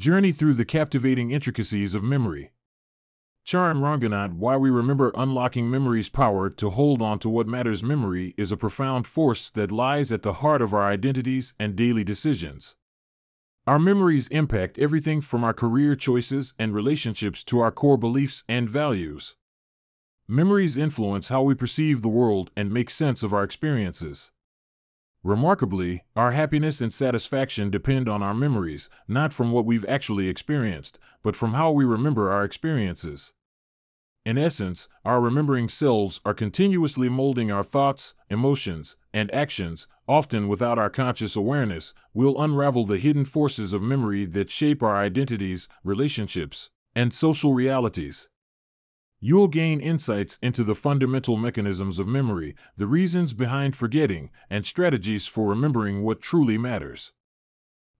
Journey through the captivating intricacies of memory. Charan Ranganath, Why We Remember, Unlocking Memory's Power to Hold On to What Matters. Memory is a profound force that lies at the heart of our identities and daily decisions. Our memories impact everything from our career choices and relationships to our core beliefs and values. Memories influence how we perceive the world and make sense of our experiences. Remarkably, our happiness and satisfaction depend on our memories, not from what we've actually experienced, but from how we remember our experiences. In essence, our remembering selves are continuously molding our thoughts, emotions, and actions. Often without our conscious awareness, we'll unravel the hidden forces of memory that shape our identities, relationships, and social realities. You'll gain insights into the fundamental mechanisms of memory, the reasons behind forgetting, and strategies for remembering what truly matters.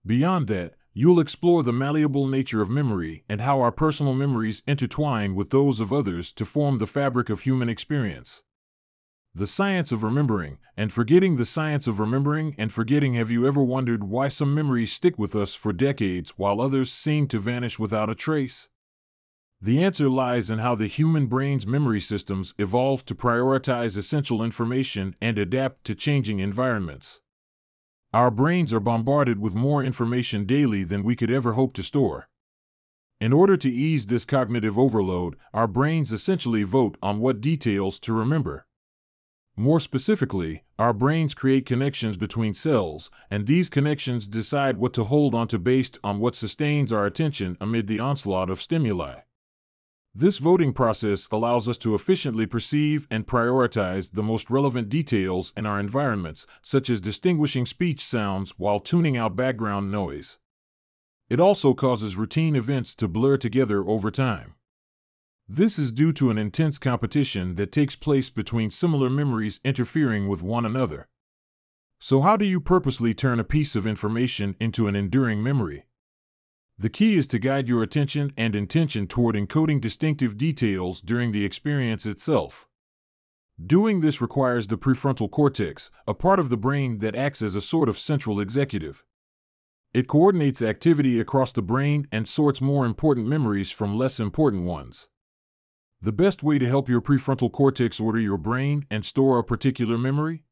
Beyond that, you'll explore the malleable nature of memory and how our personal memories intertwine with those of others to form the fabric of human experience. The science of remembering and forgetting. The science of remembering and forgetting. Have you ever wondered why some memories stick with us for decades while others seem to vanish without a trace? The answer lies in how the human brain's memory systems evolved to prioritize essential information and adapt to changing environments. Our brains are bombarded with more information daily than we could ever hope to store. In order to ease this cognitive overload, our brains essentially vote on what details to remember. More specifically, our brains create connections between cells, and these connections decide what to hold onto based on what sustains our attention amid the onslaught of stimuli. This voting process allows us to efficiently perceive and prioritize the most relevant details in our environments, such as distinguishing speech sounds while tuning out background noise. It also causes routine events to blur together over time. This is due to an intense competition that takes place between similar memories interfering with one another. So how do you purposely turn a piece of information into an enduring memory? The key is to guide your attention and intention toward encoding distinctive details during the experience itself. Doing this requires the prefrontal cortex, a part of the brain that acts as a sort of central executive. It coordinates activity across the brain and sorts more important memories from less important ones. The best way to help your prefrontal cortex order your brain and store a particular memory?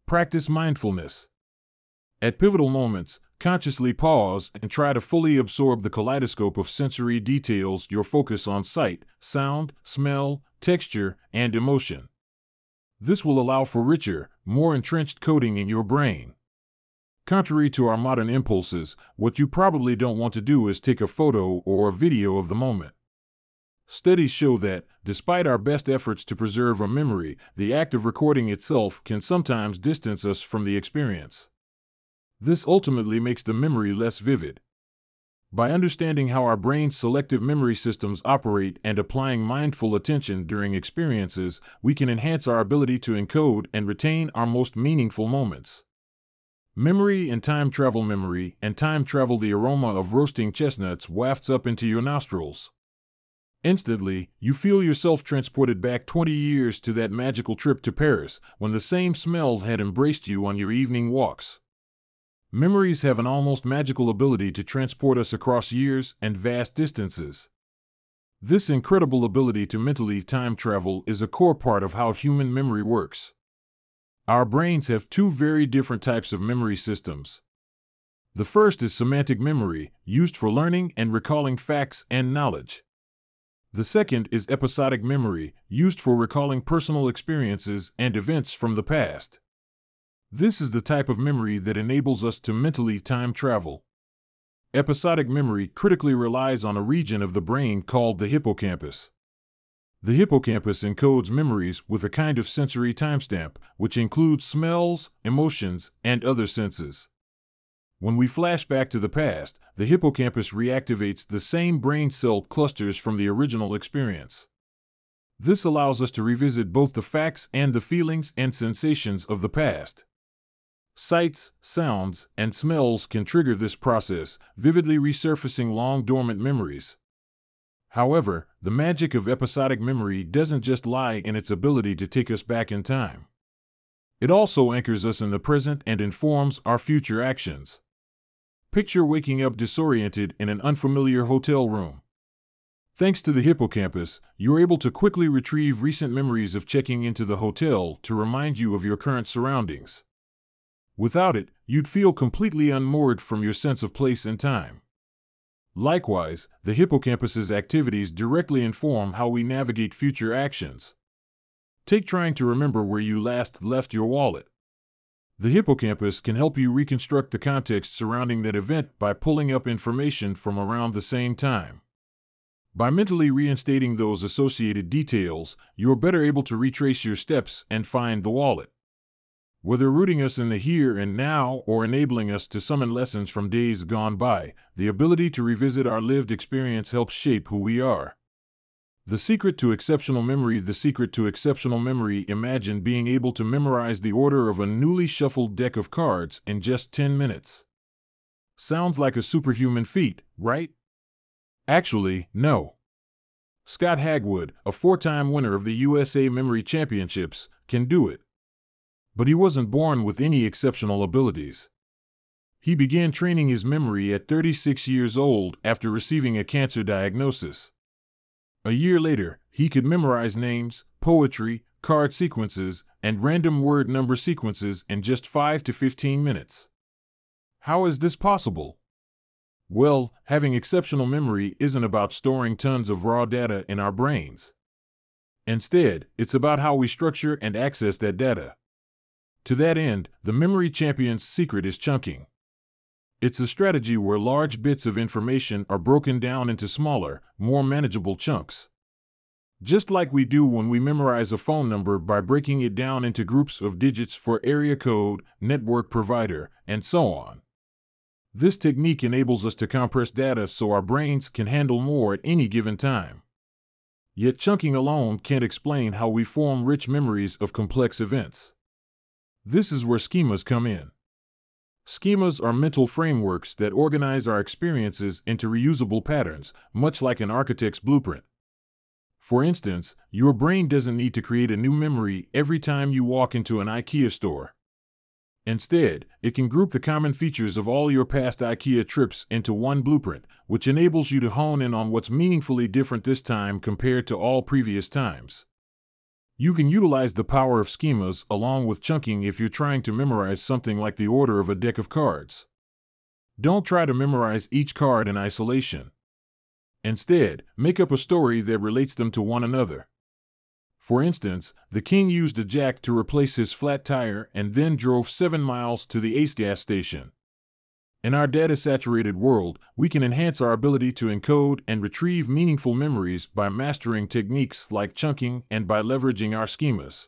Practice mindfulness. At pivotal moments, consciously pause and try to fully absorb the kaleidoscope of sensory details. Your focus on sight, sound, smell, texture, and emotion. This will allow for richer, more entrenched coding in your brain. Contrary to our modern impulses, what you probably don't want to do is take a photo or a video of the moment. Studies show that, despite our best efforts to preserve a memory, the act of recording itself can sometimes distance us from the experience. This ultimately makes the memory less vivid. By understanding how our brain's selective memory systems operate and applying mindful attention during experiences, we can enhance our ability to encode and retain our most meaningful moments. Memory and time travel. Memory and time travel. The aroma of roasting chestnuts wafts up into your nostrils. Instantly, you feel yourself transported back 20 years to that magical trip to Paris, when the same smell had embraced you on your evening walks. Memories have an almost magical ability to transport us across years and vast distances. This incredible ability to mentally time travel is a core part of how human memory works. Our brains have two very different types of memory systems. The first is semantic memory, used for learning and recalling facts and knowledge. The second is episodic memory, used for recalling personal experiences and events from the past. This is the type of memory that enables us to mentally time travel. Episodic memory critically relies on a region of the brain called the hippocampus. The hippocampus encodes memories with a kind of sensory timestamp, which includes smells, emotions, and other senses. When we flash back to the past, the hippocampus reactivates the same brain cell clusters from the original experience. This allows us to revisit both the facts and the feelings and sensations of the past. Sights, sounds, and smells can trigger this process, vividly resurfacing long-dormant memories. However, the magic of episodic memory doesn't just lie in its ability to take us back in time. It also anchors us in the present and informs our future actions. Picture waking up disoriented in an unfamiliar hotel room. Thanks to the hippocampus, you're able to quickly retrieve recent memories of checking into the hotel to remind you of your current surroundings. Without it, you'd feel completely unmoored from your sense of place and time. Likewise, the hippocampus's activities directly inform how we navigate future actions. Take trying to remember where you last left your wallet. The hippocampus can help you reconstruct the context surrounding that event by pulling up information from around the same time. By mentally reinstating those associated details, you're better able to retrace your steps and find the wallet. Whether rooting us in the here and now or enabling us to summon lessons from days gone by, the ability to revisit our lived experience helps shape who we are. The secret to exceptional memory. The secret to exceptional memory. Imagine being able to memorize the order of a newly shuffled deck of cards in just 10 minutes. Sounds like a superhuman feat, right? Actually, no. Scott Hagwood, a 4-time winner of the USA Memory Championships, can do it. But he wasn't born with any exceptional abilities. He began training his memory at 36 years old after receiving a cancer diagnosis. A year later, he could memorize names, poetry, card sequences, and random word number sequences in just 5 to 15 minutes. How is this possible? Well, having exceptional memory isn't about storing tons of raw data in our brains. Instead, it's about how we structure and access that data. To that end, the memory champion's secret is chunking. It's a strategy where large bits of information are broken down into smaller, more manageable chunks. Just like we do when we memorize a phone number by breaking it down into groups of digits for area code, network provider, and so on. This technique enables us to compress data so our brains can handle more at any given time. Yet chunking alone can't explain how we form rich memories of complex events. This is where schemas come in. Schemas are mental frameworks that organize our experiences into reusable patterns, much like an architect's blueprint. For instance, your brain doesn't need to create a new memory every time you walk into an IKEA store. Instead, it can group the common features of all your past IKEA trips into one blueprint, which enables you to hone in on what's meaningfully different this time compared to all previous times. You can utilize the power of schemas along with chunking if you're trying to memorize something like the order of a deck of cards. Don't try to memorize each card in isolation. Instead, make up a story that relates them to one another. For instance, the king used a jack to replace his flat tire and then drove 7 miles to the Ace gas station. In our data-saturated world, we can enhance our ability to encode and retrieve meaningful memories by mastering techniques like chunking and by leveraging our schemas.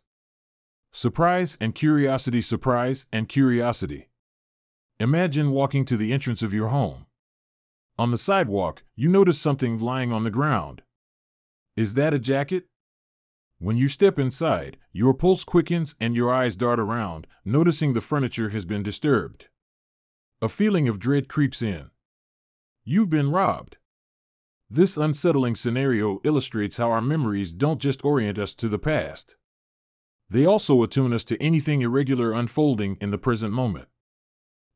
Surprise and curiosity. Surprise and curiosity. Imagine walking to the entrance of your home. On the sidewalk, you notice something lying on the ground. Is that a jacket? When you step inside, your pulse quickens and your eyes dart around, noticing the furniture has been disturbed. A feeling of dread creeps in. You've been robbed. This unsettling scenario illustrates how our memories don't just orient us to the past. They also attune us to anything irregular unfolding in the present moment.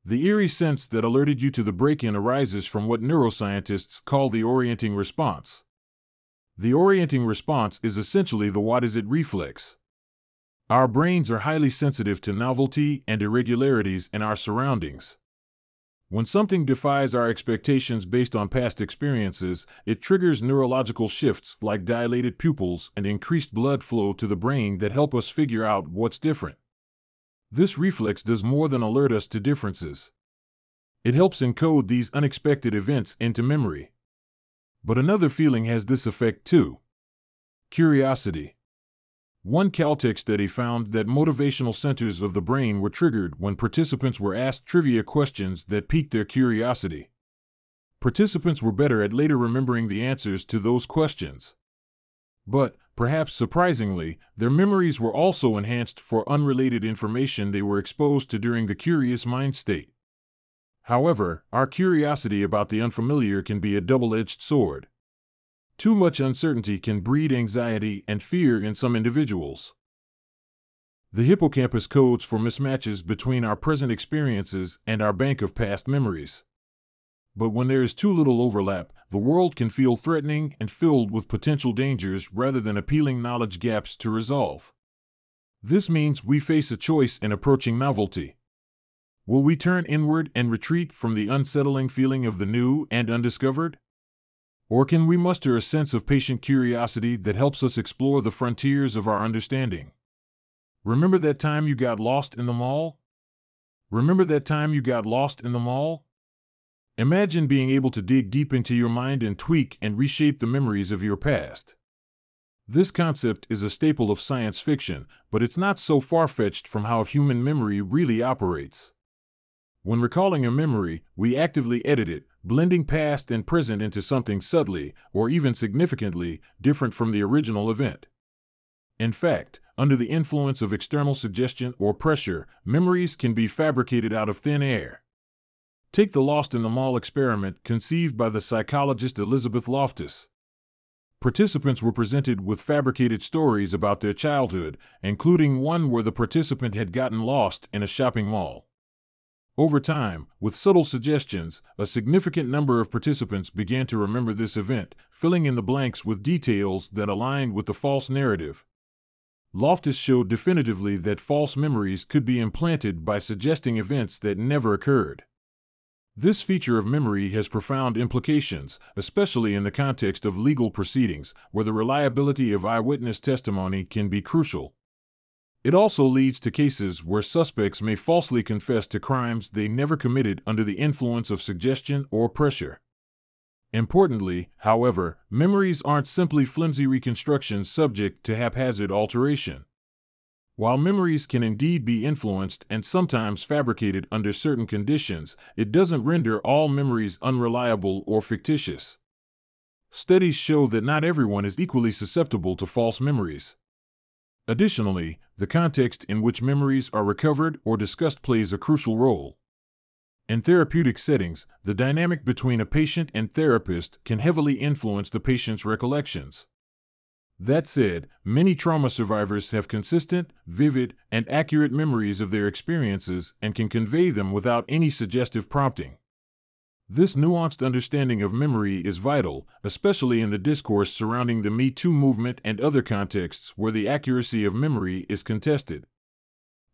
The eerie sense that alerted you to the break-in arises from what neuroscientists call the orienting response. The orienting response is essentially the what is it reflex. Our brains are highly sensitive to novelty and irregularities in our surroundings. When something defies our expectations based on past experiences, it triggers neurological shifts like dilated pupils and increased blood flow to the brain that help us figure out what's different. This reflex does more than alert us to differences. It helps encode these unexpected events into memory. But another feeling has this effect too. Curiosity. One Caltech study found that motivational centers of the brain were triggered when participants were asked trivia questions that piqued their curiosity. Participants were better at later remembering the answers to those questions. But, perhaps surprisingly, their memories were also enhanced for unrelated information they were exposed to during the curious mind state. However, our curiosity about the unfamiliar can be a double-edged sword. Too much uncertainty can breed anxiety and fear in some individuals. The hippocampus codes for mismatches between our present experiences and our bank of past memories. But when there is too little overlap, the world can feel threatening and filled with potential dangers rather than appealing knowledge gaps to resolve. This means we face a choice in approaching novelty. Will we turn inward and retreat from the unsettling feeling of the new and undiscovered? Or can we muster a sense of patient curiosity that helps us explore the frontiers of our understanding? Remember that time you got lost in the mall? Remember that time you got lost in the mall? Imagine being able to dig deep into your mind and tweak and reshape the memories of your past. This concept is a staple of science fiction, but it's not so far-fetched from how human memory really operates. When recalling a memory, we actively edit it, blending past and present into something subtly, or even significantly, different from the original event. In fact, under the influence of external suggestion or pressure, memories can be fabricated out of thin air. Take the Lost in the Mall experiment conceived by the psychologist Elizabeth Loftus. Participants were presented with fabricated stories about their childhood, including one where the participant had gotten lost in a shopping mall. Over time, with subtle suggestions, a significant number of participants began to remember this event, filling in the blanks with details that aligned with the false narrative. Loftus showed definitively that false memories could be implanted by suggesting events that never occurred. This feature of memory has profound implications, especially in the context of legal proceedings, where the reliability of eyewitness testimony can be crucial. It also leads to cases where suspects may falsely confess to crimes they never committed under the influence of suggestion or pressure. Importantly, however, memories aren't simply flimsy reconstructions subject to haphazard alteration. While memories can indeed be influenced and sometimes fabricated under certain conditions, it doesn't render all memories unreliable or fictitious. Studies show that not everyone is equally susceptible to false memories. Additionally, the context in which memories are recovered or discussed plays a crucial role. In therapeutic settings, the dynamic between a patient and therapist can heavily influence the patient's recollections. That said, many trauma survivors have consistent, vivid, and accurate memories of their experiences and can convey them without any suggestive prompting. This nuanced understanding of memory is vital, especially in the discourse surrounding the Me Too movement and other contexts where the accuracy of memory is contested.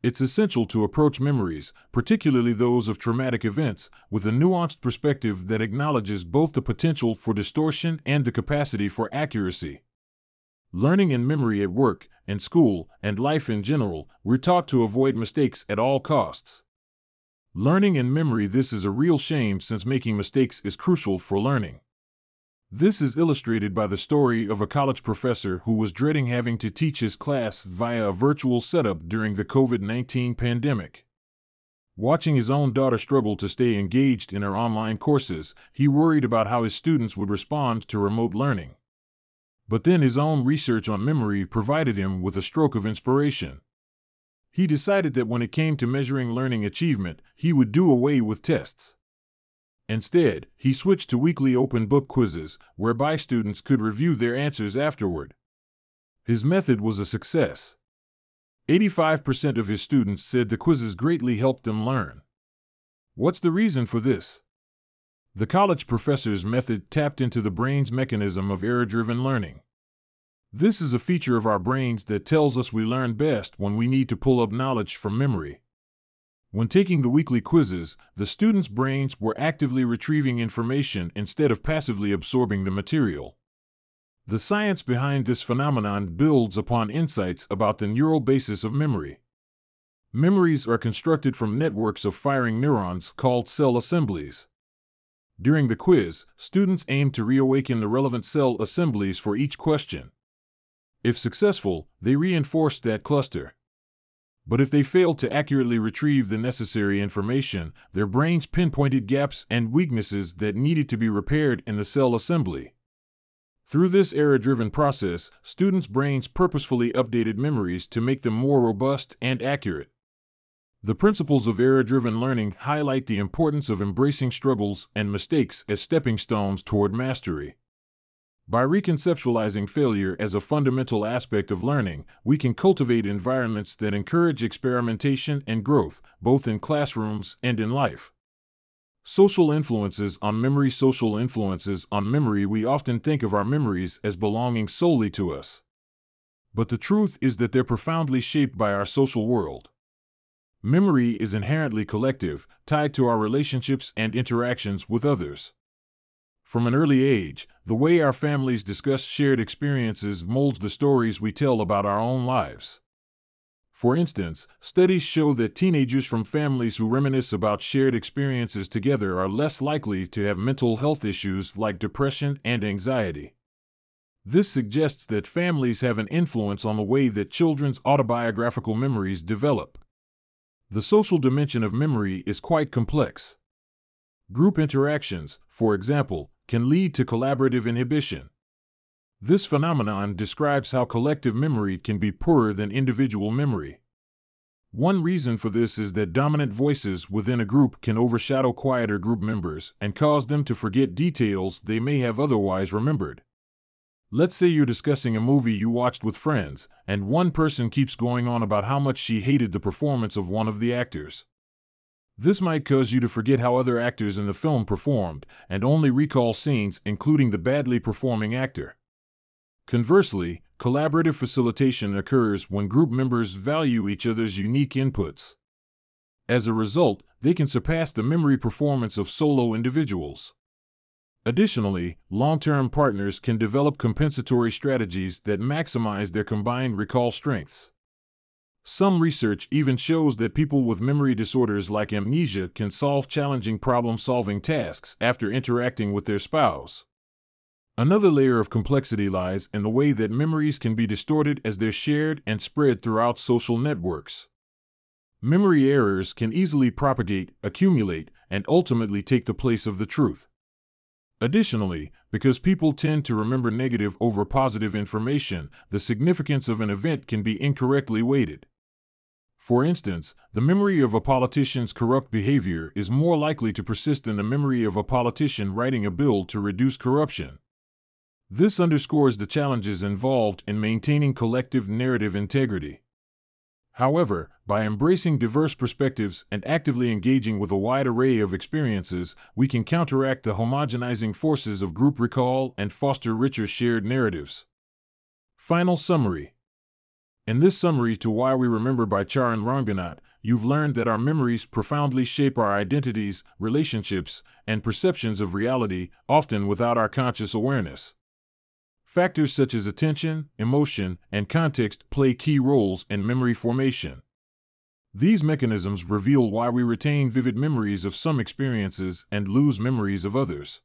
It's essential to approach memories, particularly those of traumatic events, with a nuanced perspective that acknowledges both the potential for distortion and the capacity for accuracy. Learning and memory at work, in school, and life in general, we're taught to avoid mistakes at all costs. Learning and memory, this is a real shame since making mistakes is crucial for learning. This is illustrated by the story of a college professor who was dreading having to teach his class via a virtual setup during the COVID-19 pandemic. Watching his own daughter struggle to stay engaged in her online courses, he worried about how his students would respond to remote learning. But then his own research on memory provided him with a stroke of inspiration. He decided that when it came to measuring learning achievement, he would do away with tests. Instead, he switched to weekly open book quizzes, whereby students could review their answers afterward. His method was a success. 85% of his students said the quizzes greatly helped them learn. What's the reason for this? The college professor's method tapped into the brain's mechanism of error-driven learning. This is a feature of our brains that tells us we learn best when we need to pull up knowledge from memory. When taking the weekly quizzes, the students' brains were actively retrieving information instead of passively absorbing the material. The science behind this phenomenon builds upon insights about the neural basis of memory. Memories are constructed from networks of firing neurons called cell assemblies. During the quiz, students aim to reawaken the relevant cell assemblies for each question. If successful, they reinforce that cluster. But if they failed to accurately retrieve the necessary information, their brains pinpointed gaps and weaknesses that needed to be repaired in the cell assembly. Through this error-driven process, students' brains purposefully updated memories to make them more robust and accurate. The principles of error-driven learning highlight the importance of embracing struggles and mistakes as stepping stones toward mastery. By reconceptualizing failure as a fundamental aspect of learning, we can cultivate environments that encourage experimentation and growth, both in classrooms and in life. Social influences on memory. Social influences on memory. We often think of our memories as belonging solely to us. But the truth is that they're profoundly shaped by our social world. Memory is inherently collective, tied to our relationships and interactions with others. From an early age, the way our families discuss shared experiences molds the stories we tell about our own lives. For instance, studies show that teenagers from families who reminisce about shared experiences together are less likely to have mental health issues like depression and anxiety. This suggests that families have an influence on the way that children's autobiographical memories develop. The social dimension of memory is quite complex. Group interactions, for example, can lead to collaborative inhibition. This phenomenon describes how collective memory can be poorer than individual memory. One reason for this is that dominant voices within a group can overshadow quieter group members and cause them to forget details they may have otherwise remembered. Let's say you're discussing a movie you watched with friends, and one person keeps going on about how much she hated the performance of one of the actors. This might cause you to forget how other actors in the film performed and only recall scenes including the badly performing actor. Conversely, collaborative facilitation occurs when group members value each other's unique inputs. As a result, they can surpass the memory performance of solo individuals. Additionally, long-term partners can develop compensatory strategies that maximize their combined recall strengths. Some research even shows that people with memory disorders like amnesia can solve challenging problem-solving tasks after interacting with their spouse. Another layer of complexity lies in the way that memories can be distorted as they're shared and spread throughout social networks. Memory errors can easily propagate, accumulate, and ultimately take the place of the truth. Additionally, because people tend to remember negative over positive information, the significance of an event can be incorrectly weighted. For instance, the memory of a politician's corrupt behavior is more likely to persist than the memory of a politician writing a bill to reduce corruption. This underscores the challenges involved in maintaining collective narrative integrity. However, by embracing diverse perspectives and actively engaging with a wide array of experiences, we can counteract the homogenizing forces of group recall and foster richer shared narratives. Final summary. In this summary to Why We Remember by Charan Ranganath, you've learned that our memories profoundly shape our identities, relationships, and perceptions of reality, often without our conscious awareness. Factors such as attention, emotion, and context play key roles in memory formation. These mechanisms reveal why we retain vivid memories of some experiences and lose memories of others.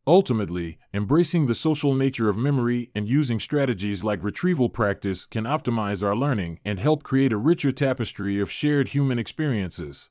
Ultimately, embracing the social nature of memory and using strategies like retrieval practice can optimize our learning and help create a richer tapestry of shared human experiences.